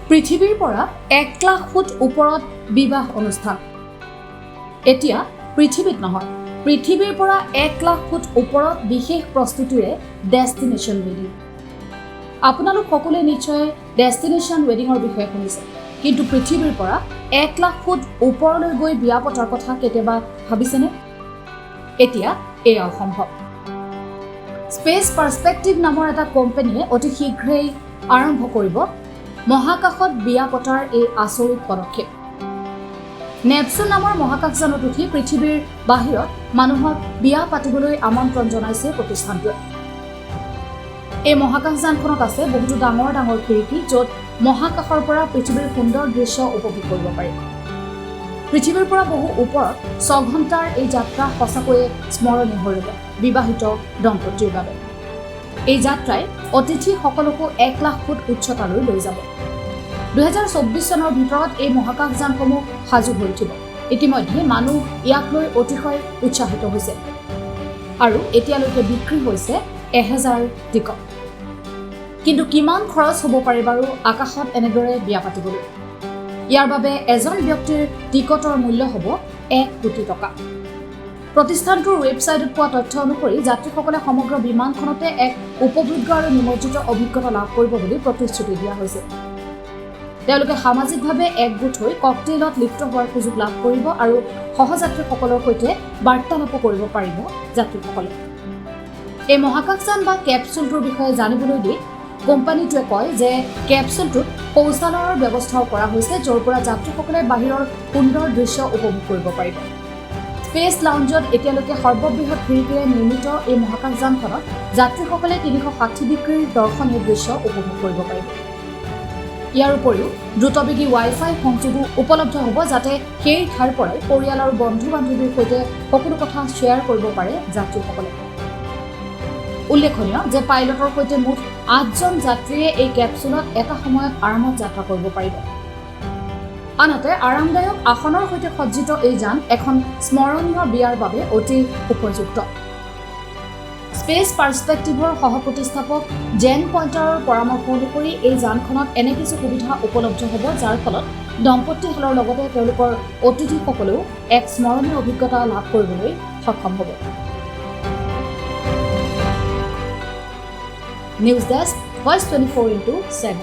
পৃথিৱীৰ পৰা 1 লাখ ফুট ওপৰত বিবাহ অনুষ্ঠান। এতিয়া পৃথিৱীত নহয়, পৃথিৱীৰ পৰা 1 লাখ ফুট ওপৰত বিশেষ প্ৰস্তুতিৰে ডেষ্টিনেশ্যন ৱেডিং। আপোনালোক সকলোৱে নিশ্চয় ডেষ্টিনেশ্যন ৱেডিঙৰ বিষয়ে শুনিছে, কিন্তু পৃথিৱীৰ পৰা 1 লাখ ফুট ওপৰলৈ গৈ বিয়া পতাৰ কথা কেতিয়াবা ভাবিছেনে? এতিয়া এয়া অসম্ভৱ। স্পেচ পাৰ্সপেক্টিভ নামৰ এটা কোম্পানীয়ে অতি শীঘ্ৰেই আৰম্ভ কৰিব মহাকাশত বিয়া পতাৰ এই আচৰিত পদক্ষেপ। নেপচুন নামৰ মহাকাশযানত উঠি পৃথিৱীৰ বাহিৰত মানুহক বিয়া পাতিবলৈ আমন্ত্ৰণ জনাইছে প্ৰতিষ্ঠানটোৱে। এই মহাকাশযানখনত আছে বহুতো ডাঙৰ ডাঙৰ খিৰিকী, য'ত মহাকাশৰ পৰা পৃথিৱীৰ সুন্দৰ দৃশ্য উপভোগ কৰিব পাৰি। পৃথিৱীৰ পৰা বহু ওপৰত 6 ঘণ্টাৰ এই যাত্ৰা সঁচাকৈয়ে স্মৰণীয় হৈ ৰ'ব বিবাহিত দম্পতীৰ বাবে। এই যাত্ৰাই অতিথিসকলকো 1 লাখ ফুট উচ্চতালৈ লৈ যাব। 2024 চনৰ ভিতৰত এই মহাকাশযানসমূহ সাজু হৈ উঠিব। ইতিমধ্যে মানুহ ইয়াক লৈ অতিশয় উৎসাহিত হৈছে আৰু এতিয়ালৈকে বিক্ৰী হৈছে 1000 টিকট। কিন্তু কিমান খৰচ হ'ব পাৰে বাৰু আকাশত এনেদৰে বিয়া পাতিবলৈ? ইয়াৰ বাবে এজন ব্যক্তিৰ টিকটৰ মূল্য হ'ব 1 কোটি টকা। প্ৰতিষ্ঠানটোৰ ৱেবছাইটত পোৱা তথ্য অনুসৰি যাত্ৰীসকলে সমগ্ৰ বিমানখনতে এক উপভোগ্য আৰু নিমজ্জিত অভিজ্ঞতা লাভ কৰিব বুলি প্ৰতিশ্ৰুতি দিয়া হৈছে। তেওঁলোকে সামাজিকভাৱে একগোট হৈ ককটেইলত লিপ্ত হোৱাৰ সুযোগ লাভ কৰিব আৰু সহযাত্ৰীসকলৰ সৈতে বাৰ্তালাপ কৰিব পাৰিব যাত্ৰীসকলে। এই মহাকাশযান বা কেপচুলটোৰ বিষয়ে জানিবলৈ দি কোম্পানীটোৱে কয় যে কেপচুলটোত শৌচালয়ৰ ব্যৱস্থাও কৰা হৈছে, য'ৰ পৰা যাত্ৰীসকলে বাহিৰৰ সুন্দৰ দৃশ্য উপভোগ কৰিব পাৰিব। স্পেচ লাউঞ্জত এতিয়ালৈকে সৰ্ববৃহৎ খিৰিকীৰে নিৰ্মিত এই মহাকাশযানখনত যাত্ৰীসকলে 360 ডিগ্ৰীৰ দৰ্শনীয় দৃশ্য উপভোগ কৰিব পাৰিব। ইয়াৰ উপৰিও দ্ৰুতবেগী ৱাইফাই সংযোগো উপলব্ধ হ'ব, যাতে সেই ঠাইৰ পৰাই পৰিয়াল আৰু বন্ধু-বান্ধৱীৰ সৈতে সকলো কথা শ্বেয়াৰ কৰিব পাৰে যাত্ৰীসকলে। উল্লেখনীয় যে পাইলটৰ সৈতে মুঠ 8জন যাত্ৰীয়ে এই কেপচুলত এটা সময়ত আৰামত যাত্ৰা কৰিব পাৰিব। আনহাতে আৰামদায়ক আসনৰ সৈতে সজ্জিত এই যান এখন স্মৰণীয় বিয়াৰ বাবে অতি উপযুক্ত। স্পেচ পাৰ্সপেক্টিভৰ সহ-প্ৰতিষ্ঠাপক জেন পইণ্টাৰৰ পৰামৰ্শ অনুসৰি এই যানখনত এনে কিছু সুবিধা উপলব্ধ হ'ব, যাৰ ফলত দম্পতীহালৰ লগতে তেওঁলোকৰ অতিথিসকলেও এক স্মৰণীয় অভিজ্ঞতা লাভ কৰিবলৈ সক্ষম হ'ব। News desk, voice 24/7।